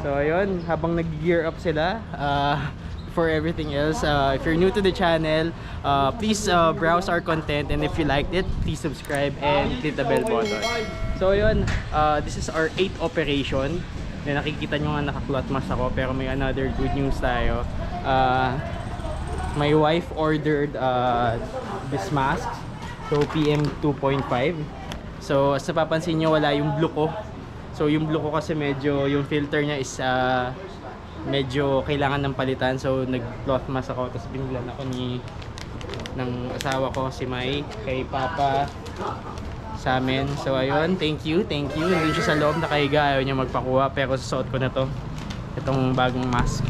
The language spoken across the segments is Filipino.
So ayun, habang nag-gear up sila for everything else, if you're new to the channel, please browse our content, and if you liked it, please subscribe and click the bell button. So ayun, this is our 8th operation. Nakikita nyo nga naka-cloth mask ako, pero may another good news tayo. My wife ordered this mask, so PM 2.5. So as napapansin nyo, wala yung blue ko. So yung blue ko kasi medyo, yung filter niya is medyo kailangan ng palitan. So nag-cloth mask ako, tapos binilan ako ng asawa ko, si Mai, kay Papa, sa amin. So ayun, thank you. Nandun siya sa loob, nakahiga, ayaw niya magpakuha, pero susuot ko na to, itong bagong mask.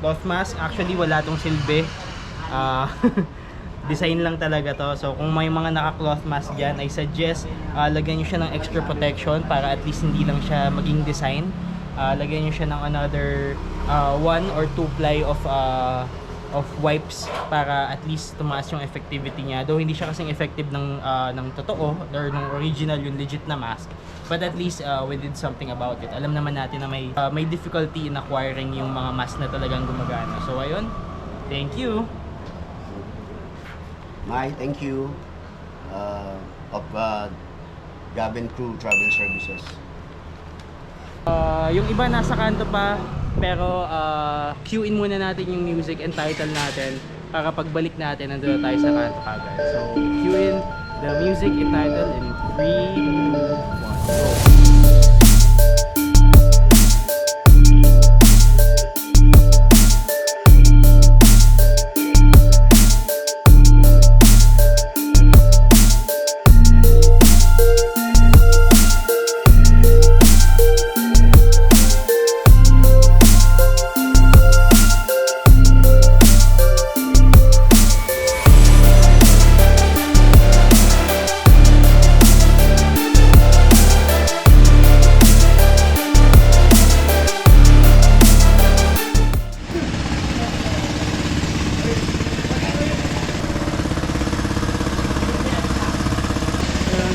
Cloth mask, actually wala tong silbi. Design lang talaga to. So kung may mga naka-cloth mask dyan, I suggest lagyan nyo siya ng extra protection para at least hindi lang siya maging design. Lagyan nyo siya ng another 1 or 2 ply of wipes para at least tumaas yung effectivity niya. Though hindi siya kasing effective ng totoo or ng original, yung legit na mask. But at least we did something about it. Alam naman natin na may difficulty in acquiring yung mga mask na talagang gumagana. So ayun, thank you. Mai, thank you of Gavin Crew Travel Services. Yung iba nasa kanto pa, pero cue in muna natin yung music and title natin para pagbalik natin nandun tayo sa kanto kagad. So cue in the music and title in 3, 2, 1, go!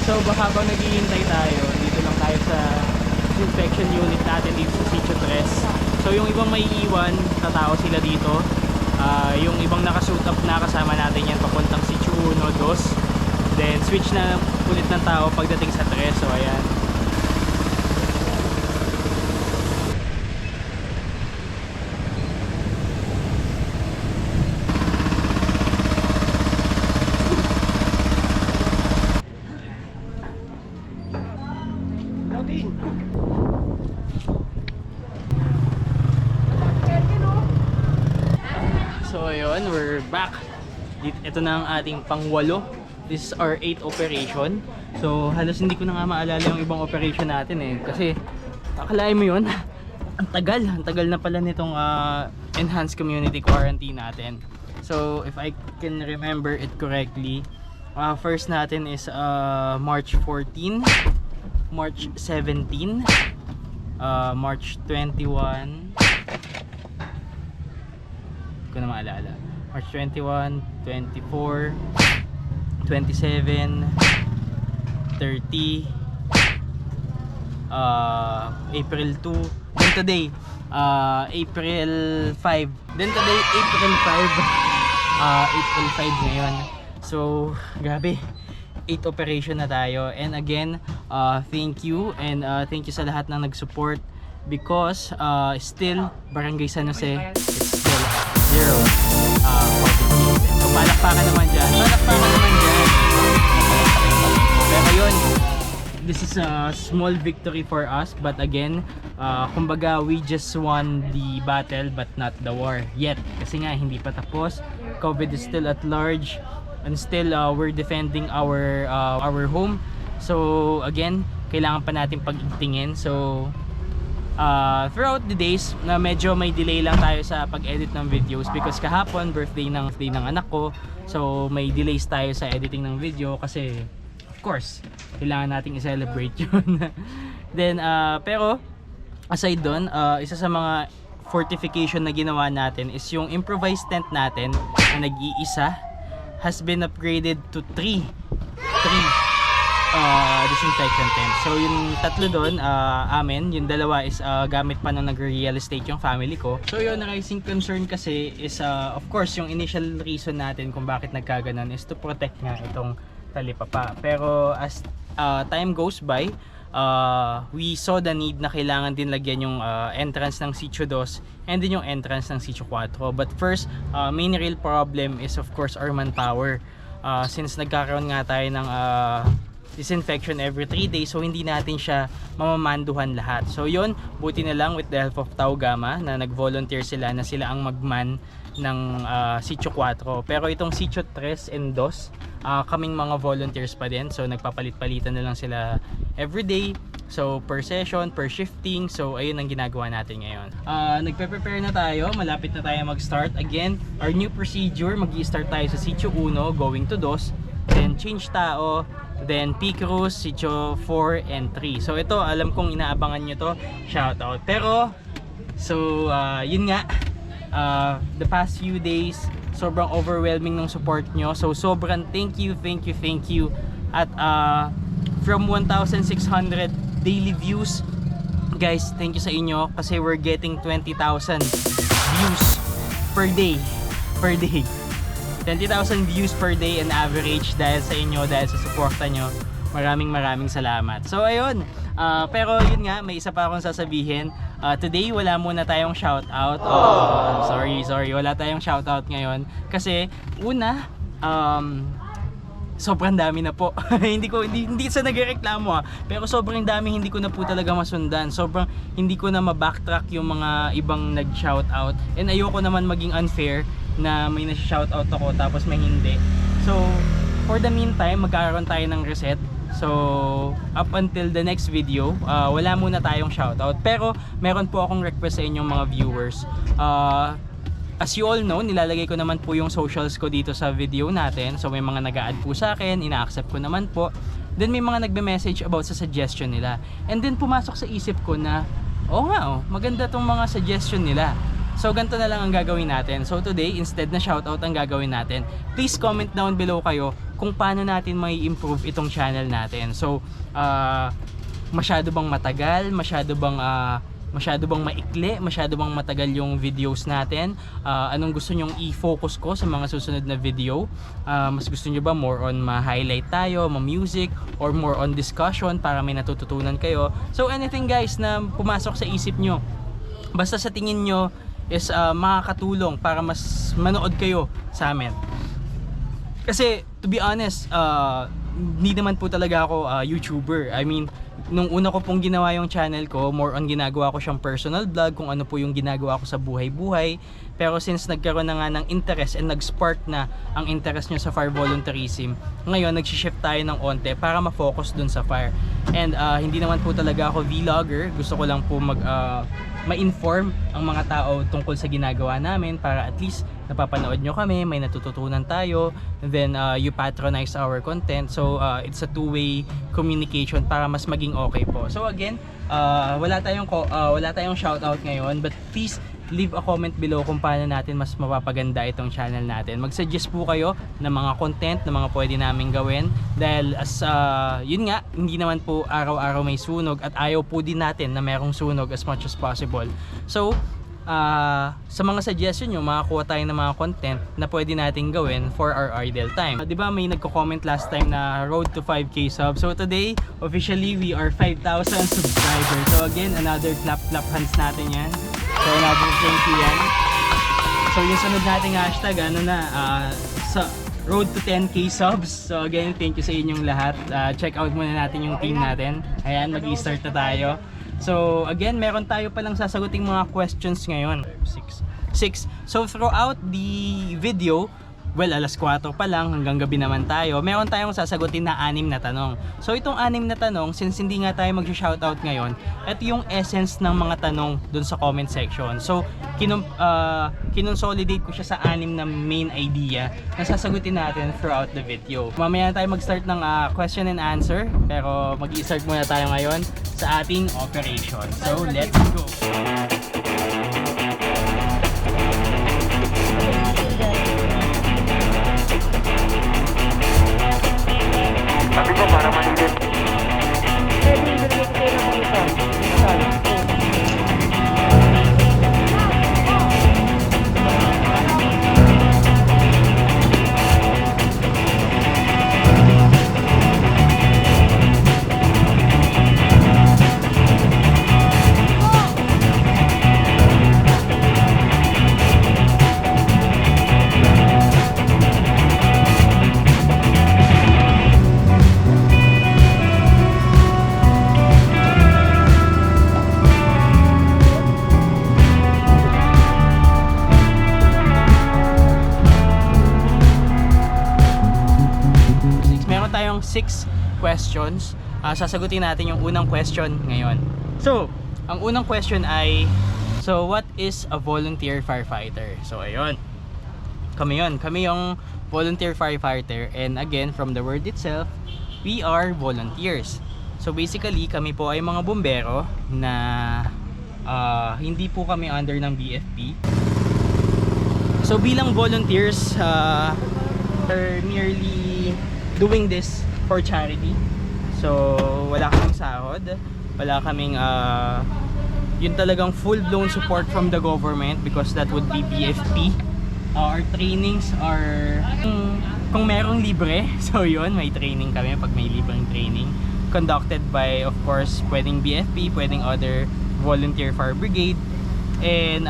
So habang naghihintay tayo, dito lang tayo sa disinfection unit natin dito sa Sitio Tres. So yung ibang may iwan, tatao sila dito. Yung ibang nakasuit up na, kasama natin yan papuntang Sitio 1, 2. Then switch na ulit ng tao pagdating sa Tres. So ayan. So ayun, we're back. Ito na ang ating pang-8. This is our 8th operation. So halos hindi ko na nga maalala yung ibang operation natin eh. Kasi akalain mo yun, ang tagal na pala nitong enhanced community quarantine natin. So if I can remember it correctly, first natin is March 14, March 17, March 21, ko na maalala. March 21, 24, 27, 30, April 2, then today, April 5. Then today, April 5. April 5 ngayon. So, grabe. 8 operation na tayo. And again, thank you. And thank you sa lahat na nag-support. Because still, Barangay San Jose is still 0 positive. So palakpakan naman dyan. Pero yun, this is a small victory for us. But again, kumbaga we just won the battle but not the war yet. Kasi nga hindi pa tapos. COVID is still at large. And still we're defending our home. So again, kailangan pa natin pag-igtingin. So throughout the days na medyo may delay lang tayo sa pag-edit ng videos because kahapon birthday ng anak ko, so may delays tayo sa editing ng video kasi of course kailangan nating i-celebrate yun. Then pero aside doon, isa sa mga fortification na ginawa natin is yung improvised tent natin na nag-iisa has been upgraded to 3. disinfection tent. So yung tatlo doon, amin, yung dalawa is gamit pa nung nag-real estate yung family ko. So yun, rising concern kasi is of course yung initial reason natin kung bakit nagkaganon is to protect nga itong talipapa. Pero as time goes by, we saw the need na kailangan din lagyan yung entrance ng Sitio 2 and din yung entrance ng Sitio 4. But first, main real problem is of course our manpower. Since nagkakaroon nga tayo ng disinfection every 3 days, so hindi natin siya mamamanduhan lahat. So yun, buti na lang with the help of Tau Gamma na nag-volunteer sila na sila ang magman ng Sitio 4. Pero itong Sitio 3 and 2, kaming mga volunteers pa din. So nagpapalit-palitan na lang sila everyday. So per session, per shifting. So ayun ang ginagawa natin ngayon. Nagpe-prepare na tayo, malapit na tayo mag-start. Again, our new procedure, mag-i-start tayo sa Sitio 1 going to 2, then change tao, then Cruz, Sitio 4 and 3. So ito, alam kong inaabangan nyo to, shout out. Pero so yun nga, the past few days sobrang overwhelming ng support nyo. So sobrang thank you. At from 1,600 daily views, guys, thank you sa inyo kasi we're getting 20,000 views per day. 20,000 views per day and average dahil sa inyo, dahil sa suporta nyo. Maraming salamat. So ayun, pero yun nga, may isa pa akong sasabihin. Today wala muna tayong shoutout. Sorry, wala tayong shoutout ngayon kasi una, sobrang dami na po. hindi sa nagrereklamo pero sobrang dami, hindi ko na po talaga masundan. Sobrang hindi ko na ma-backtrack yung mga ibang nag-shoutout. And ayoko naman maging unfair na may na-shoutout ako tapos may hindi. So, for the meantime, magkakaroon tayo ng reset. So, up until the next video, wala muna tayong shoutout. Pero, meron po akong request sa inyong mga viewers. As you all know, nilalagay ko naman po yung socials ko dito sa video natin. So may mga nag-a-add po sa akin, ina-accept ko naman po. Then may mga nagbe-message about sa suggestion nila. And then pumasok sa isip ko na, maganda tong mga suggestion nila. So ganito na lang ang gagawin natin. So today, instead na shoutout ang gagawin natin, please comment down below kayo kung paano natin may improve itong channel natin. So masyado bang matagal? Masyado bang maikli? Masyado bang matagal yung videos natin? Anong gusto nyong i-focus ko sa mga susunod na video? Mas gusto nyo ba more on ma-highlight tayo, ma-music, or more on discussion para may natututunan kayo? So anything guys na pumasok sa isip nyo, basta sa tingin nyo is makakatulong para mas manood kayo sa amin. Kasi to be honest, hindi naman po talaga ako YouTuber. I mean, nung una ko pong ginawa yung channel ko, more on ginagawa ko siyang personal vlog kung ano po yung ginagawa ko sa buhay-buhay. Pero since nagkaroon na nga ng interest and nag-spark na ang interest nyo sa fire volunteerism, ngayon nagsishift tayo ng onte para ma-focus dun sa fire. And hindi naman po talaga ako vlogger. Gusto ko lang po ma-inform ang mga tao tungkol sa ginagawa namin para at least napapanood nyo kami, may natututunan tayo, and then you patronize our content. So it's a two-way communication para mas maging okay po. So again, wala tayong shoutout ngayon, but please leave a comment below kung paano natin mas mapapaganda itong channel natin. Mag-suggest po kayo ng mga content na mga pwede namin gawin dahil as yun nga, hindi naman po araw-araw may sunog at ayaw po din natin na merong sunog as much as possible. So sa mga suggestion nyo, makakuha tayo ng mga content na pwede natin gawin for our idle time. Diba may nagko-comment last time na road to 5k subs. So today, officially we are 5,000 subscribers. So again, another clap hands natin yan. So another thank you yan. So yung sunod nating hashtag, sa road to 10k subs. So again, thank you sa inyong lahat. Check out muna natin yung team natin. Ayan, mag-i-start na tayo. So again, meron tayo palang sasaguting mga questions ngayon. 6. So throughout the video, well, alas 4 pa lang, hanggang gabi naman tayo, meron tayong sasagutin na 6 na tanong. So itong 6 na tanong, since hindi nga tayo mag-shoutout ngayon, ito yung essence ng mga tanong dun sa comment section. So kinonsolidate ko siya sa 6 na main idea na sasagutin natin throughout the video. Mamaya tayo mag-start ng question and answer, pero mag-i-start muna tayo ngayon sa ating operation. So let's go! Sabi ko para mainit. 6 questions. Sasagutin natin yung unang question ngayon. So, ang unang question ay, so what is a volunteer firefighter? So ayun, kami yung volunteer firefighter, and again, from the word itself, we are volunteers. So basically, kami po ay mga bumbero na hindi po kami under ng BFP. So bilang volunteers, we're merely doing this for charity. So wala kaming sahod, wala kaming yun talagang full-blown support from the government, because that would be BFP. Our trainings are kung merong libre, so yun, may training kami pag may libreng training, conducted by, of course, pwedeng BFP, pwedeng other volunteer fire brigade, and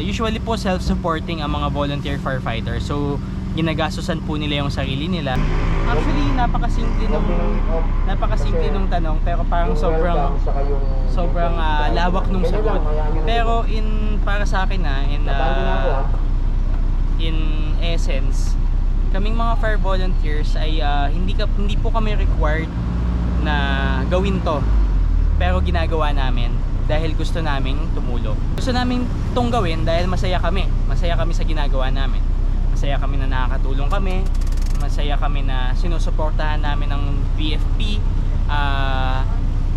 usually po self-supporting ang mga volunteer firefighters. So ginagastusan po nila yung sarili nila. Actually, napakasimple nung tanong, pero parang sobrang lawak nung sagot. Pero para sa akin in essence, kaming mga fire volunteers ay hindi po kami required na gawin to, pero ginagawa namin dahil gusto naming tumulong. Gusto namin tong gawin dahil masaya kami sa ginagawa namin. Masaya kami na nakakatulong kami, masaya kami na sinusuportahan namin ng BFP,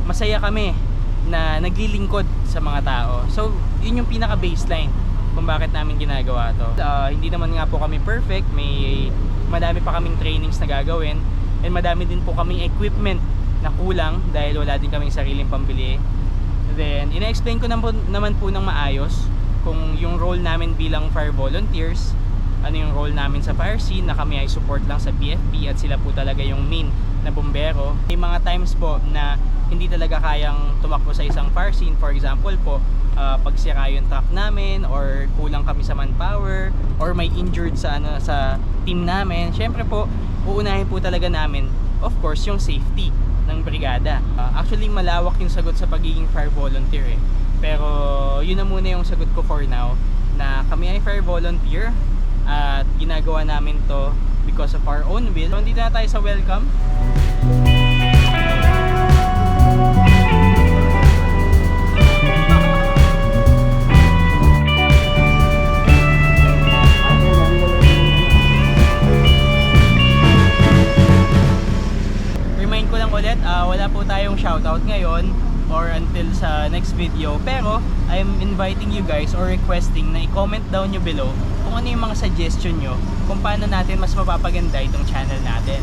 masaya kami na naglilingkod sa mga tao. So yun yung pinaka baseline kung bakit namin ginagawa to. Hindi naman nga po kami perfect, madami pa kaming trainings na gagawin, and madami din po kaming equipment na kulang dahil wala din kaming sariling pambili. Then ina-explain ko naman po ng maayos kung yung role namin bilang fire volunteers, ano yung role namin sa fire scene, na kami ay support lang sa BFP at sila po talaga yung main na bumbero. May mga times po na hindi talaga kayang tumakbo sa isang fire scene. For example po, pag sira yung truck namin, or kulang kami sa manpower, or may injured sa team namin, syempre po uunahin po talaga namin, of course, yung safety ng brigada. Actually, malawak yung sagot sa pagiging fire volunteer pero yun na muna yung sagot ko for now, na kami ay fire volunteer at ginagawa namin to because of our own will. So, dito na tayo sa welcome. Remind ko lang ulit, wala po tayong shoutout ngayon or until sa next video, pero I'm inviting you guys or requesting na i-comment down nyo below kung ano yung mga suggestion nyo kung paano natin mas mapapaganda itong channel natin.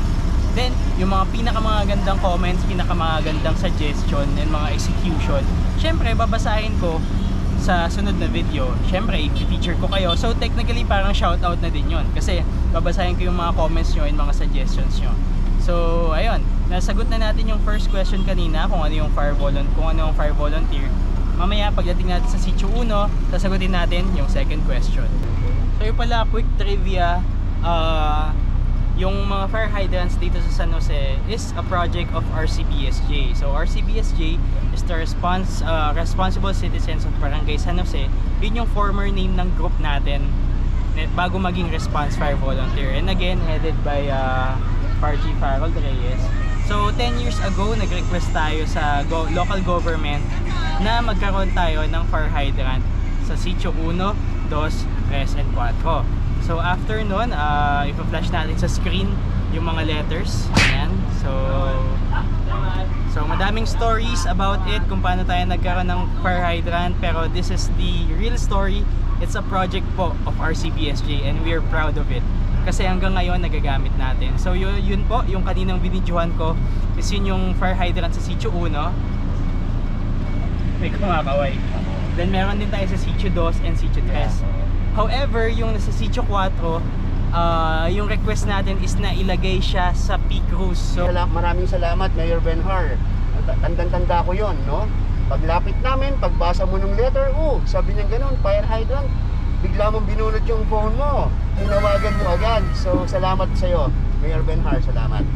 Then, yung mga pinakamagandang comments, pinakamagandang suggestion and mga execution, syempre babasahin ko sa sunod na video. Syempre i-feature ko kayo, so technically parang shoutout na din yon, kasi babasahin ko yung mga comments nyo and mga suggestions nyo. So ayun, nasagot na natin yung first question kanina, kung ano yung fire volunteer. Mamaya pagdating natin sa sitio 1, sasagutin natin yung second question. So yun pala, quick trivia, yung mga fire hydrants dito sa San Jose is a project of RCBSJ. So RCBSJ is the Responsible Citizens of Barangay San Jose. Yun yung former name ng group natin bago maging Response Fire Volunteer, and again headed by BRGY Reyes. So 10 years ago, nag-request tayo sa local government na magkaroon tayo ng fire hydrant sa sitio 1, 2, 3, and 4. So after nun, ipa-flash natin sa screen yung mga letters. Ayan. So madaming stories about it, kung paano tayo nagkaroon ng fire hydrant, pero this is the real story. It's a project po of RCBSJ and we are proud of it, kasi hanggang ngayon nagagamit natin. So yun po, yung kaninang binidyohan ko is yun yung fire hydrant sa sitio 1. May kumakaway. Then meron din tayo sa sitio 2 and sitio 3. However, yung nasa sitio 4, yung request natin is na ilagay siya sa Cruz. So Maraming salamat, Mayor Benhar. Tandang-tanda ko yon, no? Paglapit namin, pagbasa mo ng letter, sabi niya ganun, fire hydrant. Bigla mong binulot yung phone mo, tinawagan mo agad. So salamat sa iyo, Mayor Benhar, salamat.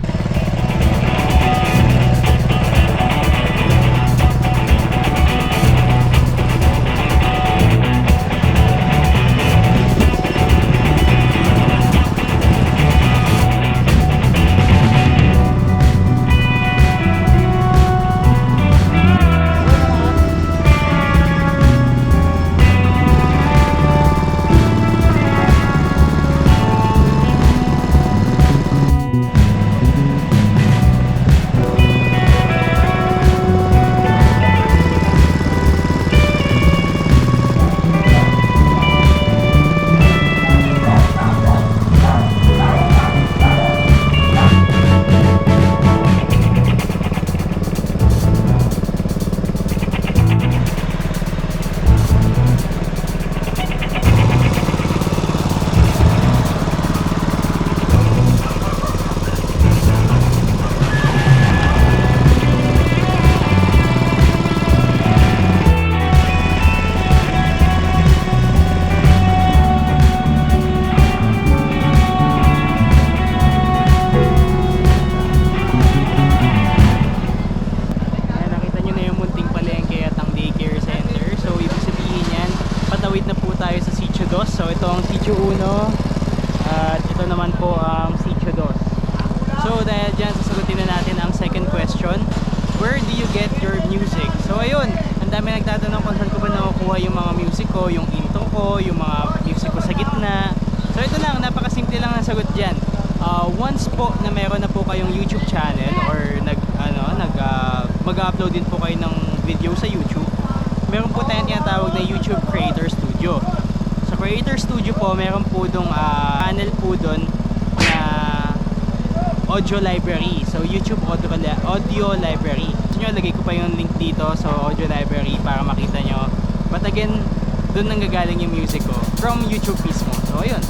Sitio 1 at ito naman po ang Sitio 2. So dahil dyan, sasagutin na natin ang second question. Where do you get your music? So ayun, ang dami nagtatanong kung saan ko ba nakukuha yung mga music ko, yung intro ko, yung mga music ko sa gitna. So ito lang, napakasimple lang ang sagot dyan. Once po na meron na po kayong YouTube channel or mag-upload din po kayo ng video sa YouTube, meron po tayong tinatawag na YouTube Creator Studio. Sa Creator Studio po, meron po dong channel po dun na audio library. So YouTube audio library. So nyo, lagay ko pa yung link dito sa audio library para makita nyo. But again, dun nang gagaling yung music ko from YouTube mismo. So ayun.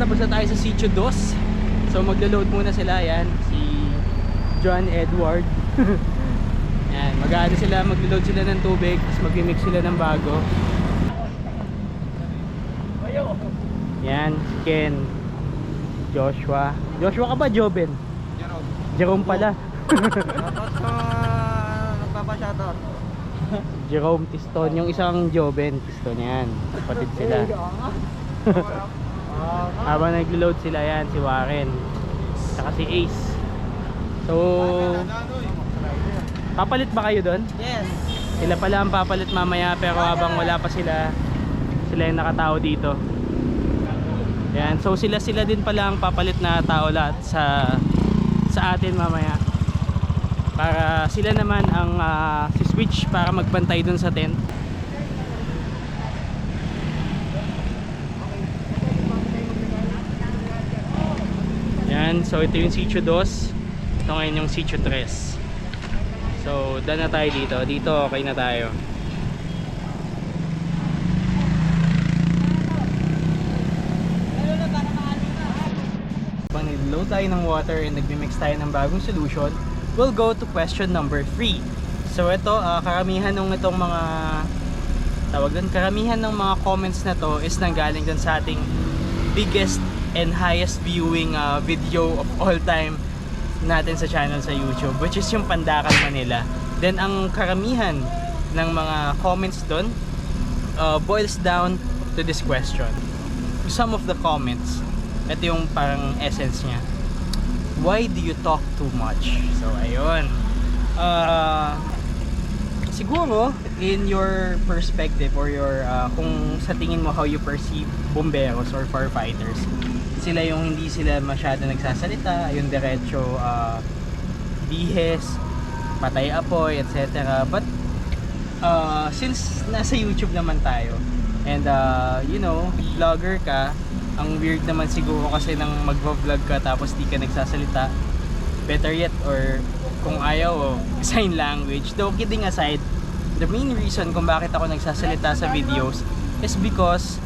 Tapos na tayo sa Sitio 2. So maglo-load muna sila, yan si John Edward. Yan, maglo-load sila ng tubig, tapos mag-mix sila ng bago. Yan, si Ken, Joshua ka ba, Joben? Jerome pala. Nagpapashoutout. Jerome Tiston, yung isang Joben Tiston, yan, kapatid sila. Habang naglo-load sila, yan si Warren saka si Ace. So papalit ba kayo doon? Yes. Sila pala ang papalit mamaya, pero habang wala pa sila yung nakatao dito. Yan, so sila din pala ang papalit na tao lahat sa atin mamaya, para sila naman ang si switch para magbantay dun sa tent. Yan, so ito yung Sitio 2. Ito ngayon yung Sitio 3. So daan na tayo dito. Dito okay na tayo. Pag nag-load tayo ng water and nag-mix tayo ng bagong solution, we'll go to question number 3. So ito, karamihan ng itong mga karamihan ng mga comments na to is nanggaling dun sa ating biggest and highest viewing video of all time natin sa channel sa YouTube, which is yung Pandakan Manila. Then ang karamihan ng mga comments doon boils down to this question. Some of the comments, ito yung parang essence niya: why do you talk too much? So ayun, siguro in your perspective or your kung sa tingin mo how you perceive bomberos or firefighters, sila yung hindi sila masyado nagsasalita, yung diretso bihes, patay apoy, etc. But since nasa YouTube naman tayo and you know, vlogger ka, ang weird naman siguro kasi nang magvo-vlog ka tapos di ka nagsasalita. Better yet, or kung ayaw, sign language. Though kidding aside, the main reason kung bakit ako nagsasalita sa videos is because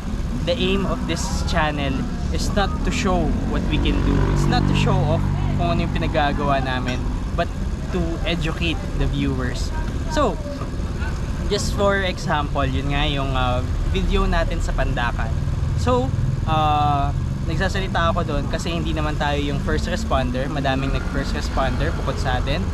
the aim of this channel is not to show what we can do. It's not to show off kung ano yung pinagagawa namin, but to educate the viewers. So, just for example, yun nga yung video natin sa Pandakan. So, nagsasalita ako doon kasi hindi naman tayo yung first responder. Madaming nag-first responder bukod sa atin.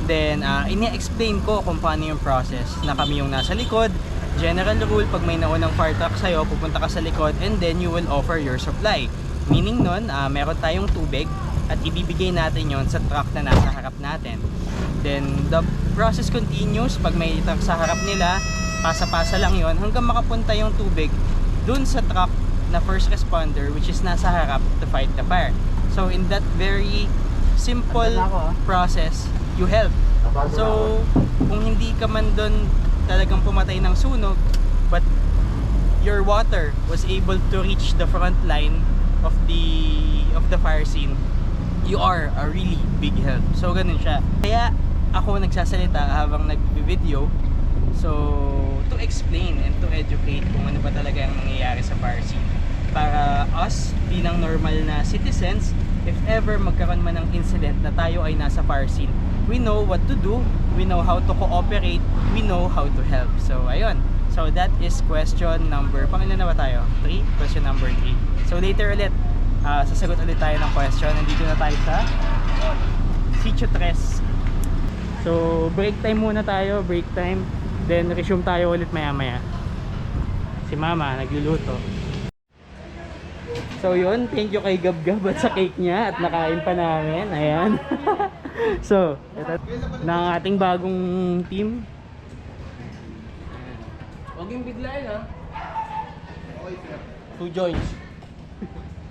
Then, ini-explain ko kung paano yung process, na kami yung nasa likod. General rule, pag may naunang fire truck sa'yo, pupunta ka sa likod and then you will offer your supply. Meaning nun, meron tayong tubig at ibibigay natin yon sa truck na nasa harap natin. Then, the process continues. Pag may truck sa harap nila, pasa-pasa lang yon hanggang makapunta yung tubig dun sa truck na first responder which is nasa harap to fight the fire. So in that very simple process, you help. So kung hindi ka man doon talagang pumatay ng sunog, but your water was able to reach the front line of the fire scene, you are a really big help. So ganun siya. Kaya ako nagsasalita habang nag-video, so to explain and to educate kung ano ba talaga ang nangyayari sa fire scene, para us bilang normal na citizens, if ever magkaroon man ng incident na tayo ay nasa fire scene, we know what to do, we know how to cooperate, we know how to help. So ayun, so that is question number, pangilan na ba tayo? 3? Question number 3. So later ulit, sasagot ulit tayo ng question. Nandito na tayo sa Sitio 3. So break time muna tayo, break time, then resume tayo ulit maya maya. Si mama nagluluto. So yun, thank you kay Gab-Gab at sa cake niya at nakain pa namin. Ayan. So ito na ating bagong team. Huwag yung biglayin ha. 2 joints.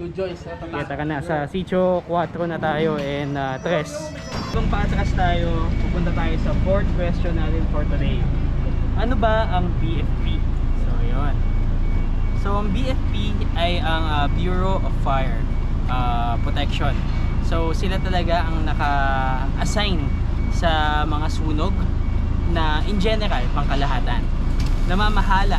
2 joints. Kita ka na, sa Sitio 4 na tayo and 3. Kung paatras tayo, pupunta tayo sa 4th question natin for today. Ano ba ang BFP? So yun. So ang BFP ay ang Bureau of Fire Protection. So sila talaga ang naka-assign sa mga sunog na in general, pangkalahatan, namamahala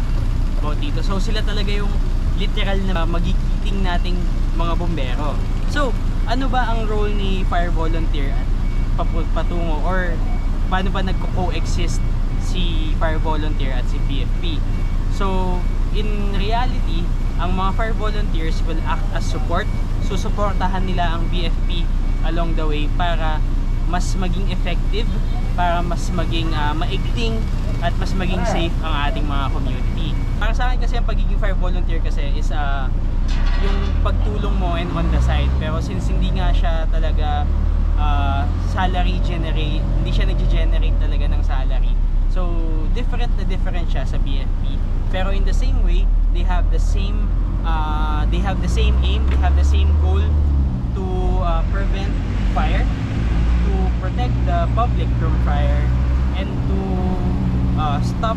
about dito. So sila talaga yung literal na magigiting nating mga bombero. So ano ba ang role ni fire volunteer at patungo, or paano ba nagko-coexist si fire volunteer at si BFP? So in reality, ang mga fire volunteers will act as support. Susuportahan nila ang BFP along the way para mas maging effective, para mas maging maigting at mas maging safe ang ating mga community. Para sa akin kasi ang pagiging fire volunteer kasi is yung pagtulong mo and on the side. Pero since hindi nga siya talaga salary generate, hindi siya nag-generate talaga ng salary. So different na different siya sa BFP. Pero in the same way, they have the same aim, they have the same goal to prevent fire, to protect the public from fire, and to stop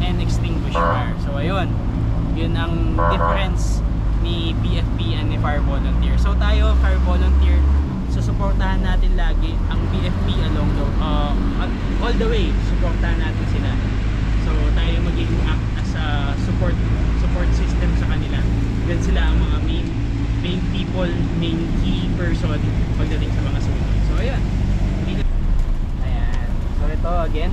and extinguish fire. So ayun, yun ang difference ni BFP and ni fire volunteer. So tayo, fire volunteer, susuportahan natin lagi ang BFP along the all the way, suportahan natin sila. So tayo magiging act as a support system sa kanila. Yan sila ang mga main people, main key person pagdating sa mga sunog. So ayan. Ayan. So ito again,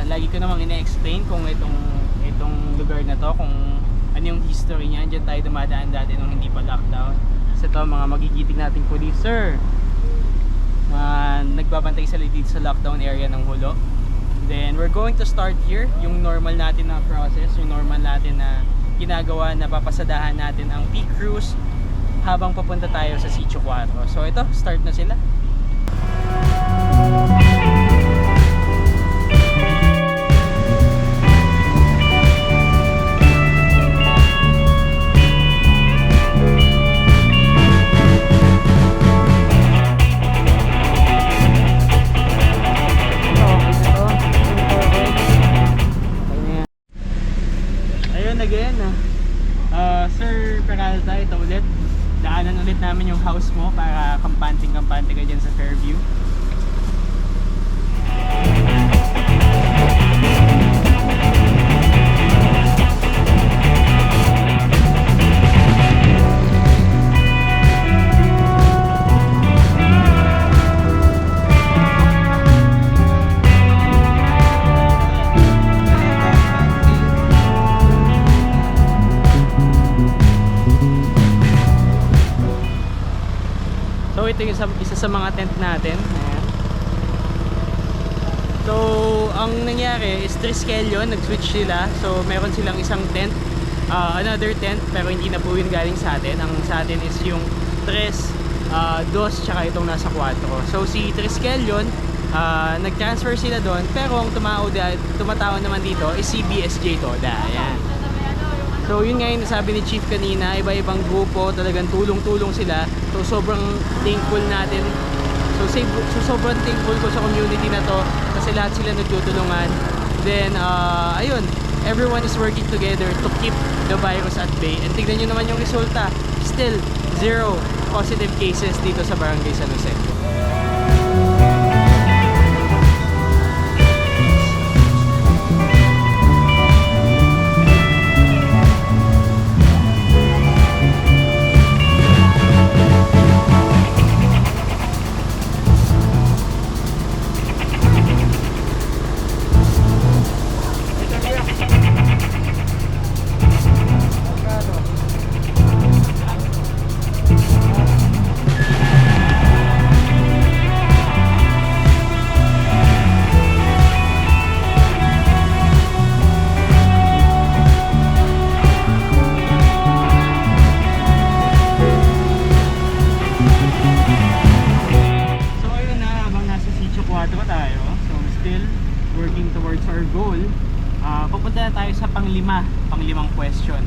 lagi ko namang ina-explain kung itong lugar na to, kung ano yung history niya. Diyan tayo dumadaan dati nung hindi pa lockdown. So ito, mga magigiting nating police, sir, nagbabantay sila dito sa lockdown area ng Hulo. Then we're going to start here, yung normal natin na process, yung normal natin na ginagawa, na papasadahan natin ang peak cruise habang papunta tayo sa Sitio 4. So ito, start na sila. Again, Sir Peralta, ito ulit, daanan ulit namin yung house mo para kampante ka dyan sa Fairview. So ito yung isa sa mga tent natin. Ayan. So ang nangyari is Triskel yun, nag-switch sila. So meron silang isang tent, another tent, pero hindi na po yun galing sa atin. Ang sa atin is yung 3, 2, tsaka itong nasa 4. So si Triskel yun, nag-transfer sila doon, pero ang tumatao naman dito is si BSJ Toda. Ayan. So yun nga yung nasabi ni Chief kanina, iba-ibang grupo, talagang tulong-tulong sila. So sobrang thankful natin. So sobrang thankful ko sa community na to kasi lahat sila nagtutulungan. Then ayun, everyone is working together to keep the virus at bay. And tignan nyo naman yung resulta. Still 0 positive cases dito sa Barangay San Jose. Papunta na tayo sa panglimang question.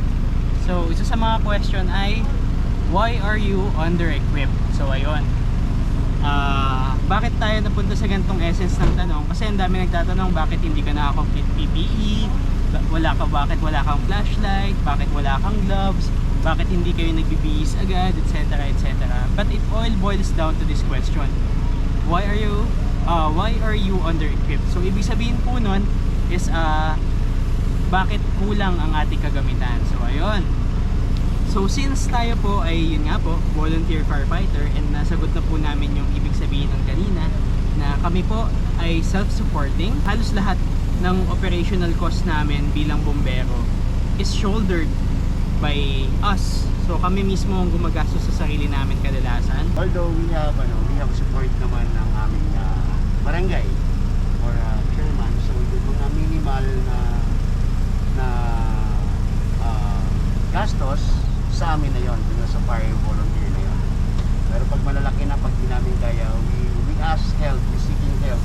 So isa sa mga question ay, why are you under-equipped? So ayun, bakit tayo napunta sa ganitong essence ng tanong? Kasi ang dami nagtatanong, bakit hindi ka naka-complete PPE, bakit wala kang flashlight, bakit wala kang gloves, bakit hindi kayo nagbibihis agad, etc, etc. But it all boils down to this question: why are you under-equipped? So ibig sabihin po nun is bakit kulang ang ating kagamitan. So ayun, so since tayo po ay yun nga po volunteer firefighter, and nasagot na po namin yung ibig sabihin ng kanina na kami po ay self-supporting, halos lahat ng operational cost namin bilang bombero is shouldered by us. So kami mismo ang gumagastos sa sarili namin kadalasan. Although we have support naman ng aming barangay or chairman, so yung mga minimal na gastos sa amin na yon, dun sa fire volunteer na yon. Pero pag malalaki na, pag di namin kaya, we ask help, we seeking help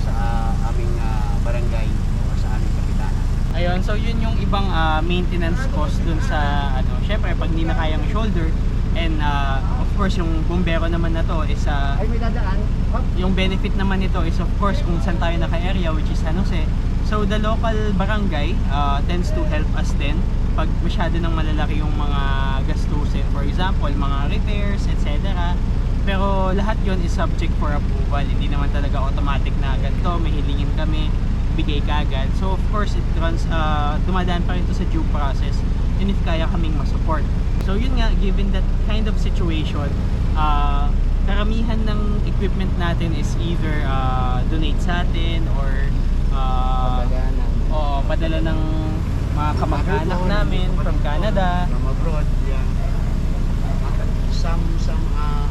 sa aming barangay o sa aming kapitana. Ayun, so yun yung ibang maintenance cost dun sa syempre pag hindi na kayang shoulder, and of course yung bumbero naman na to is Ay, may dadaan. yung benefit naman nito is of course kung saan tayo naka-area, which is San Jose. So the local barangay tends to help us din pag masyado nang malalaki yung mga gastusin, for example mga repairs, etc. Pero lahat yon is subject for approval. Hindi naman talaga automatic na ganito, may hilingin kami, bigay kagad. So of course it runs, dumadaan pa rin to sa due process, and if kaya kaming masupport. So yun nga, given that kind of situation, karamihan ng equipment natin is either donate sa atin or padala ng mga kamag-anak namin from Canada, from abroad, yeah. Some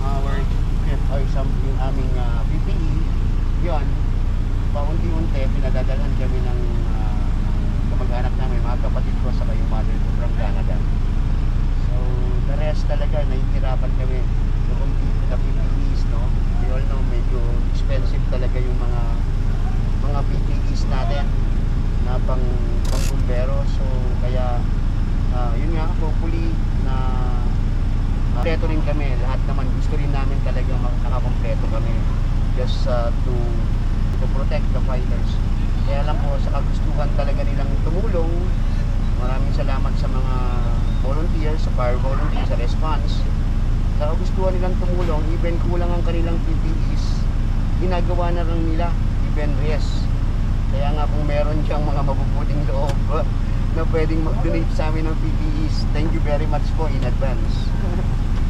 our yung aming PPE, yun, paunti-unti pinadadalan kami ng kamag-anak namin, mga kapatid ko sa yung mother ko from Canada. So the rest talaga nahihirapan kami to complete the PPEs, no? We all know medyo expensive talaga yung mga PPEs natin na pang bumbero. So kaya yun nga, hopefully na kompleto rin kami. Lahat naman gusto rin namin talaga nakakompleto kami, just to protect the fighters. Kaya lang po sa kagustuhan talaga nilang tumulong, maraming salamat sa mga volunteers, sa fire volunteers, sa response. Sa kagustuhan nilang tumulong, even kulang ang kanilang PPEs, ginagawa na lang nila, even Reyes. Kaya nga kung meron siyang mga mabubuting loob na pwedeng mag-donate sa amin ng PPEs, thank you very much po in advance.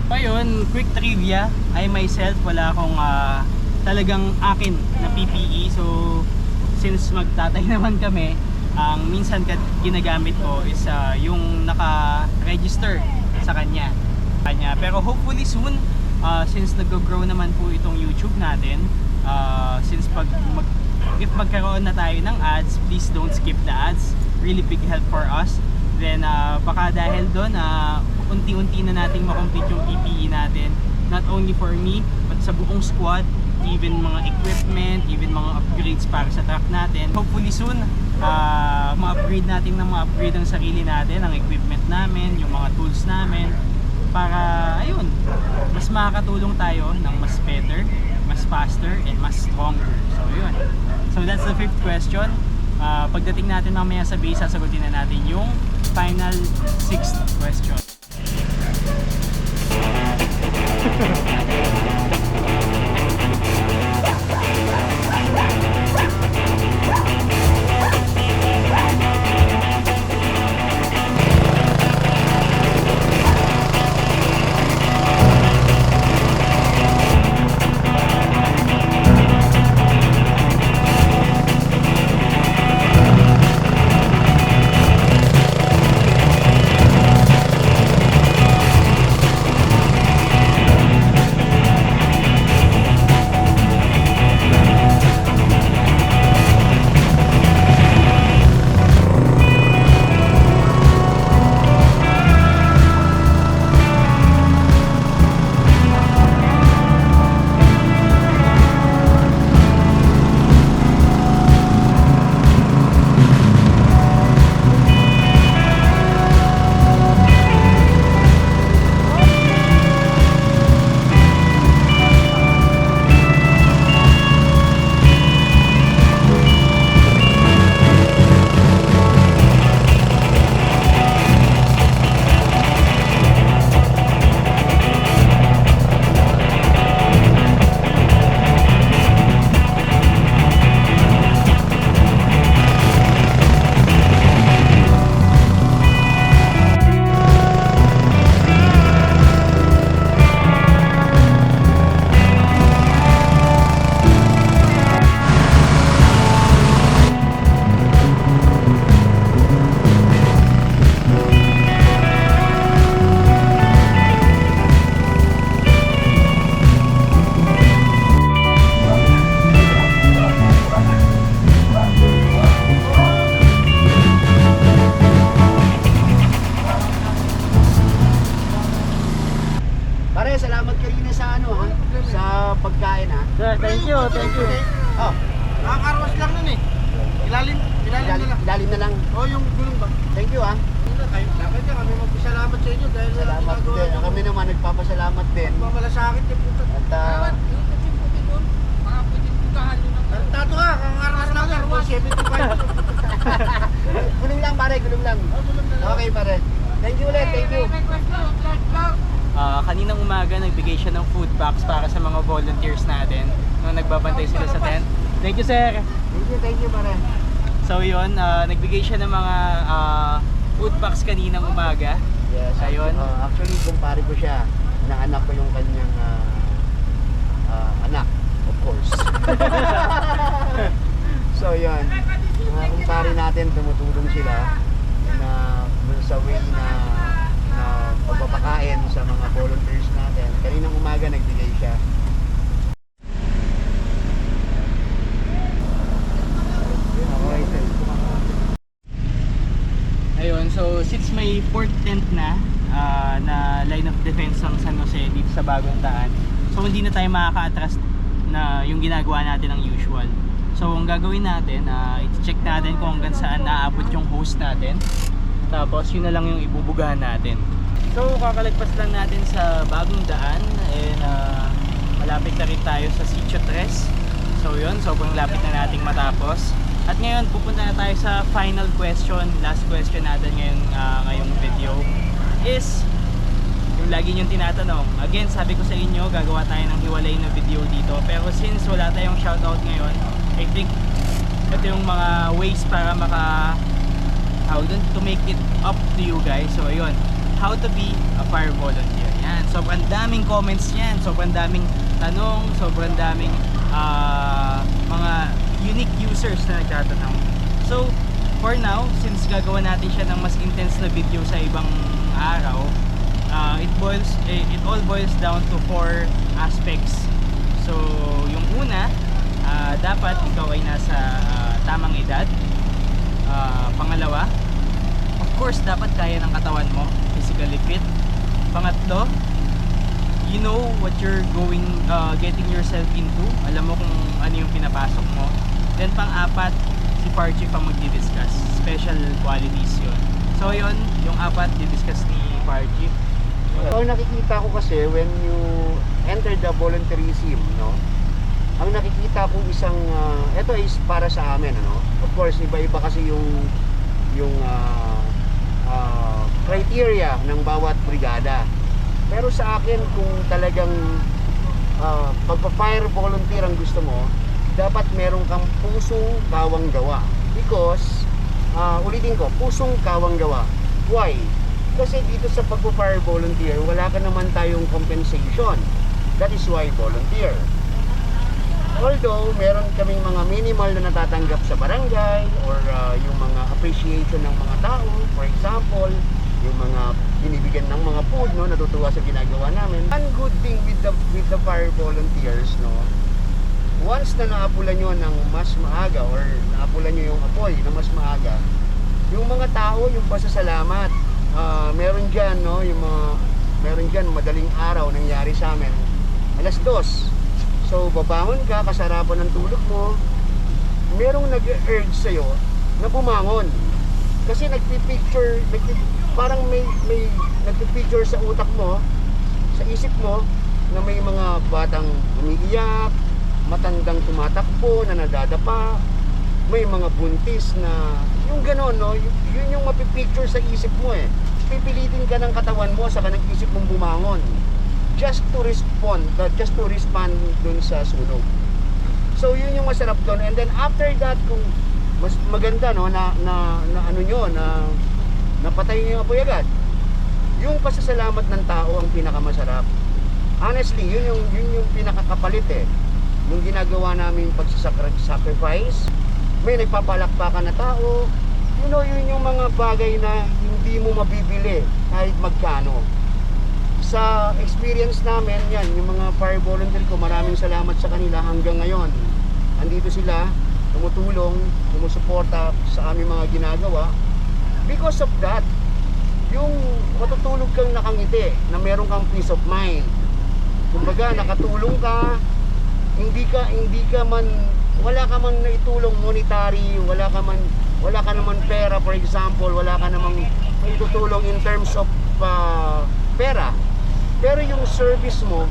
Ayun, quick trivia, I myself wala akong talagang akin na PPE. So since magtatay naman kami, ang minsan ginagamit ko is yung naka-register sa kanya. Pero hopefully soon, since nag-grow naman po itong YouTube natin, since if magkaroon na tayo ng ads, please don't skip the ads. Really big help for us. Then baka dahil doon unti-unti na nating makomplete yung PPE natin, not only for me but sa buong squad, even mga equipment, even mga upgrades para sa truck natin. Hopefully soon, ma-upgrade natin ang sarili natin, ang equipment namin, yung mga tools namin, para ayun, mas makakatulong tayo ng mas better, mas faster, and mas stronger. So yun. So that's the 5th question. Pagdating natin mamaya sa base, sasagutin na natin yung final 6th question. Thank you, thank you. Oh, Nakakarwas lang nun eh. Ilalim ilalim na lang. Oh, yung gulong ba? Thank you Kahit lakad ka, kami magpasalamat sa inyo dahil wala Salamat ginagawa din. niyo. Kami naman nagpapasalamat din. Mamalasakit yung puto. At Tato ka, kakarwas lang yan. 75. gulong lang pare, gulong lang. Okay pare. Thank you ulit, thank you. Kaninang umaga nagbigay siya ng food packs para sa mga volunteers natin nung nagbabantay sila sa tent. Thank you sir! Thank you pare. So yun, nagbigay siya ng mga food packs kaninang umaga. Yes, Ayun. Actually, kumpare ko siya. Naanak ko yung kanyang anak, of course. So yun, mga kumpare natin, tumutulong sila na sa way na pagpapakain sa mga volunteers natin. Kaninang umaga nagbigay siya. Ayun, so since may port tent na na line of defense ng San Jose dito sa bagong daan, so hindi na tayo makaka-atras na yung ginagawa natin ang usual. So ang gagawin natin, i-check natin kung hanggang saan naabot yung hose natin, tapos yun na lang yung ibubugahan natin. So kakalagpas lang natin sa bagong daan and malapit na rin tayo sa Sitio 3. So yun, sobrang lapit na nating matapos. At ngayon pupunta na tayo sa final question, last question natin ngayong video is yung lagi niyong tinatanong. Again, sabi ko sa inyo, gagawa tayo ng hiwalay na video dito, pero since wala tayong shoutout ngayon, I think ito yung mga ways para to make it up to you guys. So ayun, how to be a fire volunteer. Yan, sobrang daming comments yan, sobrang daming tanong, sobrang daming mga unique users na nagtatanong. So for now, since gagawa natin siya ng mas intense na video sa ibang araw, it all boils down to 4 aspects. So yung una, dapat ikaw ay nasa tamang edad. Pangalawa, of course dapat kaya ng katawan mo, physically fit. Pangatlo, you know what you're getting yourself into. Alam mo kung ano yung pinapasok mo. Then pang-apat, si Parchief ang magdi-discuss. Special qualities yun. So yun, yung apat di-discuss ni Parchief. Ang nakikita ko kasi when you enter the volunteerism, no? Ang nakikita ko isang ito is para sa amin, ano? Of course, iba-iba kasi yung criteria ng bawat brigada. Pero sa akin, kung talagang pagpa-fire volunteer ang gusto mo, dapat meron kang pusong kawang gawa. Because ulitin ko, pusong kawang gawa. Why? Kasi dito sa pagpo-fire volunteer, wala ka naman tayong compensation. That is why volunteer. Although, meron kaming mga minimal na natatanggap sa barangay or yung mga appreciation ng mga tao, for example, yung mga binibigyan ng mga food, no, natutuwa sa ginagawa namin. One good thing with the fire volunteers, no, once na naapulan nyo ng mas maaga or naapulan nyo yung apoy na mas maaga, yung mga tao, yung pasasalamat, meron dyan, no, meron dyan madaling araw nangyari sa amin, 2:00. So babangon ka, kasarapan ng tulog mo, merong nag-urge sa'yo na bumangon. Kasi parang may nagpipicture sa utak mo, sa isip mo, na may mga batang umiiyak, matandang tumatakbo na nadadapa, may mga buntis na yung gano'n, no, yun yung mapipicture sa isip mo eh. Pipilitin ka ng katawan mo sa kanang isip mong bumangon just to respond dun sa sunog. So yun yung masarap doon. And then after that, kung mas maganda, no, na ano nyo, na napatay nyo yung apoy agad, yung pasasalamat ng tao ang pinakamasarap. Honestly, yun yung pinakakapalit eh. Nung ginagawa namin pagsasacrifice, may nagpapalakpakan na tao, you know, yun yung mga bagay na hindi mo mabibili kahit magkano. Sa experience namin, yan, yung mga fire volunteer ko, maraming salamat sa kanila hanggang ngayon. Andito sila, tumutulong, sumusuporta sa aming mga ginagawa. Because of that, yung matutulog kang nakangiti, na meron kang peace of mind. Kumbaga, nakatulong ka, wala ka man naitulong monetary, wala ka naman pera, for example, wala ka namang itutulong in terms of pera. Pero yung service mo,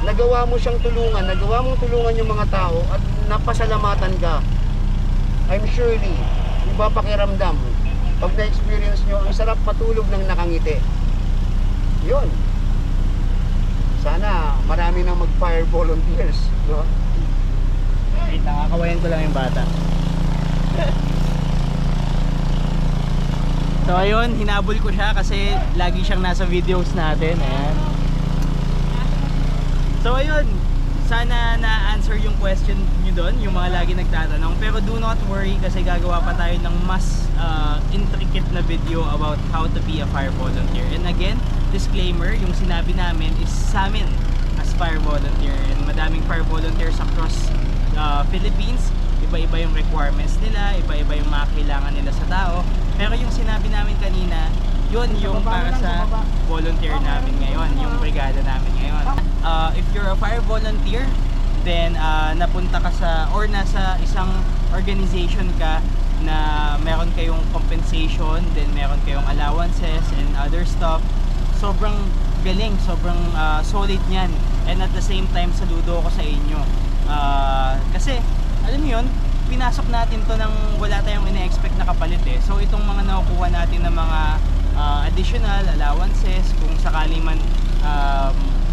nagawa mo siyang tulungan, nagawa mong tulungan yung mga tao at napasalamatan ka. I'm surely, iba pakiramdam. Pag na-experience nyo, ang sarap matulog ng nakangiti. Yun. Sana marami nang mag-fire volunteers, no? Wait, nakakawayan ko lang yung bata. So ayun, hinabol ko siya kasi lagi siyang nasa videos natin. Ayan. So ayun, sana na-answer yung question nyo doon, yung mga lagi nagtatanong. Pero do not worry kasi gagawa pa tayo ng mas intricate na video about how to be a fire volunteer. And again, disclaimer, yung sinabi namin is sa amin as fire volunteer. And madaming fire volunteers across Philippines. Iba-iba yung requirements nila, iba-iba yung mga kailangan nila sa tao. Pero yung sinabi namin kanina, yun yung para sa volunteer namin ngayon, yung brigada namin ngayon. If you're a fire volunteer, then napunta ka sa or nasa isang organization ka na meron kayong compensation, then meron kayong allowances and other stuff, sobrang galing, sobrang solid niyan. And at the same time, saludo ako sa inyo. Kasi alam mo yun, pinasok natin to nang wala tayong ina-expect na kapalit eh. So itong mga nakukuha natin ng mga additional allowances, kung sakali man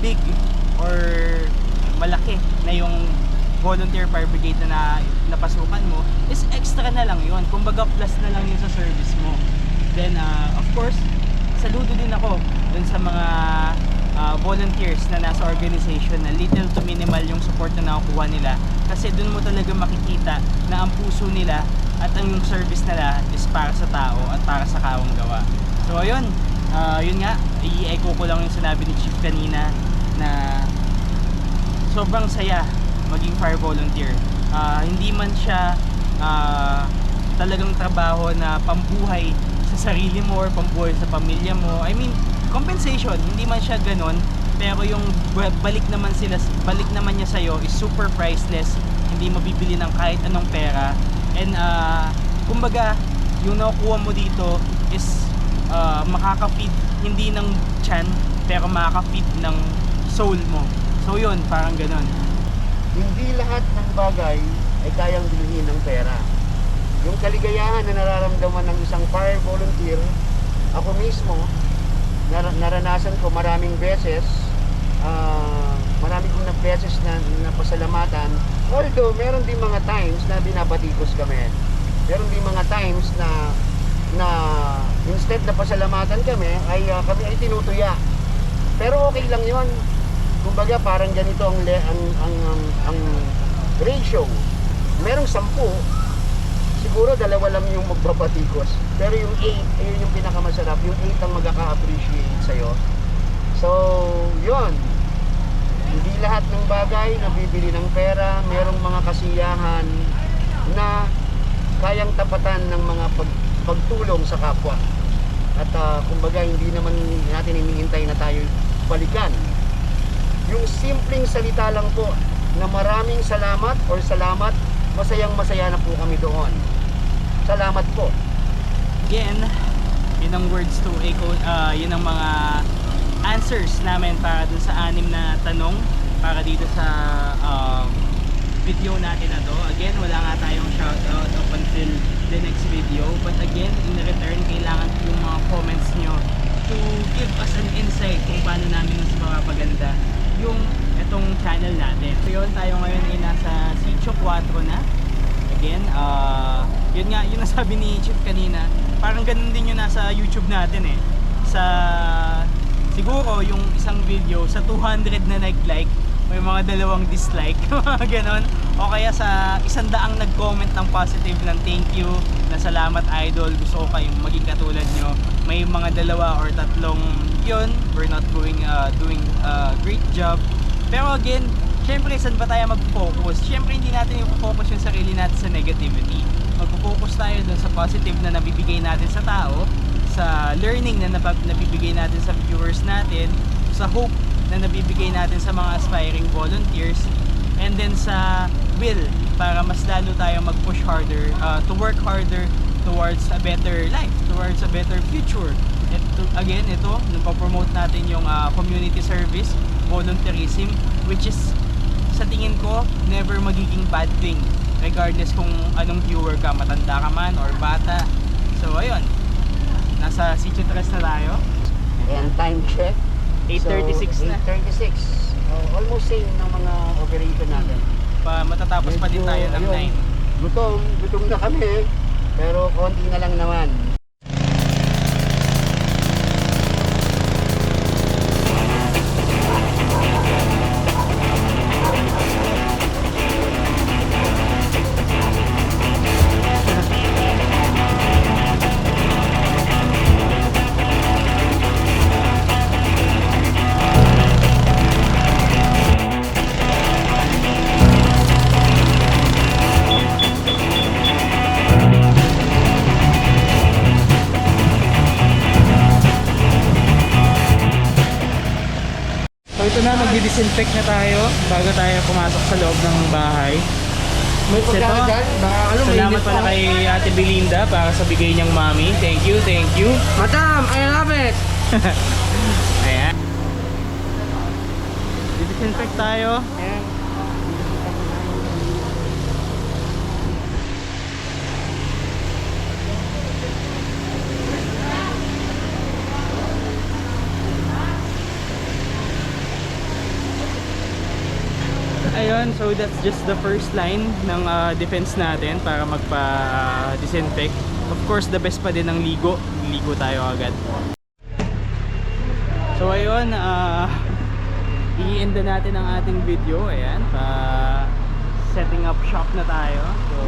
big or malaki na yung volunteer fire brigade na napasukan mo, is extra na lang yun. Kumbaga plus na lang yun sa service mo. Then of course, saludo din ako dun sa mga volunteers na nasa organization na little to minimal yung support na nakukuha nila, kasi dun mo talaga makikita na ang puso nila at ang yung service nila is para sa tao at para sa kawang gawa. So ayun, yun nga, i-echo ko lang yung sinabi ni Chief kanina na sobrang saya maging fire volunteer. Hindi man siya talagang trabaho na pambuhay sa sarili mo or pambuhay sa pamilya mo. I mean, compensation, hindi man siya ganon. pero yung balik naman niya sa'yo is super priceless, hindi mabibili ng kahit anong pera. And kumbaga yung nakukuha mo dito is makaka-feed hindi ng tiyan, pero makaka-feed ng soul mo. So yun, parang ganon. Hindi lahat ng bagay ay kayang bilhin ng pera. Yung kaligayahan na nararamdaman ng isang fire volunteer, ako mismo, naranasan ko maraming beses, marami kong beses na napasalamatan. Although, meron din mga times na binabatikos kami. Meron din mga times na instead na pasalamatan kami, kami ay tinutuya. Pero okay lang yon. Kumbaga, parang ganito ang ratio. Merong 10, siguro 2 lang yung magbabatikos. Pero yung 8, ayun yung pinakamasarap. Yung 8 ang magkaka-appreciate sa'yo. So, yon. Hindi lahat ng bagay na bibili ng pera. Merong mga kasiyahan na kayang tapatan ng mga pagtulong sa kapwa. At kumbaga, hindi naman natin hinihintay na tayo balikan. Yung simpleng salita lang po na maraming salamat or salamat, masayang masaya na po kami doon. Salamat po. Again, yun ang words to echo, yun ang mga answers namin para dun sa 6 na tanong para dito sa video natin na to. Again, wala nga tayong shoutout up until the next video, but again, in return, kailangan yung mga comments nyo to give us an insight kung paano namin mas mapapaganda yung itong channel natin. So yun, tayo ngayon ay nasa Sitio 4 na. Again, yun nga, yun nasabi ni Chief kanina, parang ganun din yung nasa YouTube natin eh. Siguro yung isang video sa 200 na nag-like, may mga 2 dislike, mga ganon. O kaya sa 100 nag-comment ng positive ng thank you, na salamat idol, gusto ko kayong maging katulad nyo. May mga 2 or 3 yun, we're not doing a great job. Pero again, syempre saan ba tayo mag-focus? Syempre hindi natin i-focus yung sarili natin sa negativity. Mag-focus tayo dun sa positive na nabibigay natin sa tao, sa learning na nabibigay natin sa viewers natin, sa hope na nabibigay natin sa mga aspiring volunteers, and then sa will para mas lalo tayo mag-push harder, to work harder towards a better life, towards a better future. Again, ito, napapromote natin yung community service, volunteerism, which is sa tingin ko never magiging bad thing regardless kung anong viewer ka, matanda ka man or bata. So ayun, nasa Sitio 3 na tayo. And time check, 8:36 na. 8:36. Almost same ng mga operator natin. Matatapos pa din tayo ng 9. Gutom na kami, pero konti na lang naman. So ito na, magdi-disinfect na tayo bago tayo pumasok sa loob ng bahay. May pagkain dyan? Salamat pala kay Ate Belinda para sa bigay niyang mami. Thank you, thank you. Madam, I love it! Ayan. Disinfect tayo. Ayan. Ayun, so that's just the first line ng defense natin para magpa-disinfect. Of course, the best pa din ng ligo. Ligo tayo agad. So ayun, i-end na natin ang ating video. Ayan, setting up shop na tayo. So,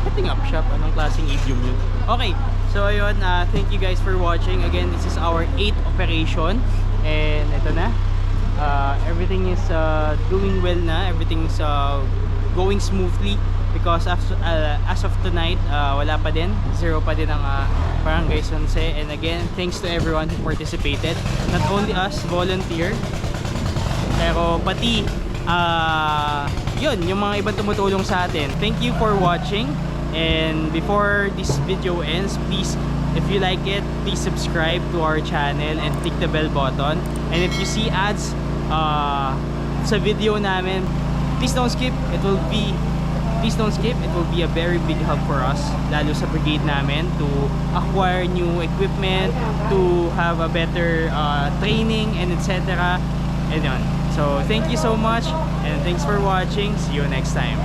setting up shop? Anong klaseng idiom yun? Okay, so ayun, thank you guys for watching. Again, this is our 8th operation. And ito na. Everything is doing well na, everything's going smoothly. because as of tonight, wala pa din, zero pa din ang Barangay San Jose. And again, thanks to everyone who participated, not only us volunteer, pero pati yun, yung mga ibang tumutulong sa atin. Thank you for watching, and before this video ends, please, if you like it, please subscribe to our channel and click the bell button. And if you see ads sa video namin, please don't skip. It will be a very big help for us, lalo sa brigade namin, to acquire new equipment, to have a better training, and etc. And yun. So thank you so much, and thanks for watching. See you next time.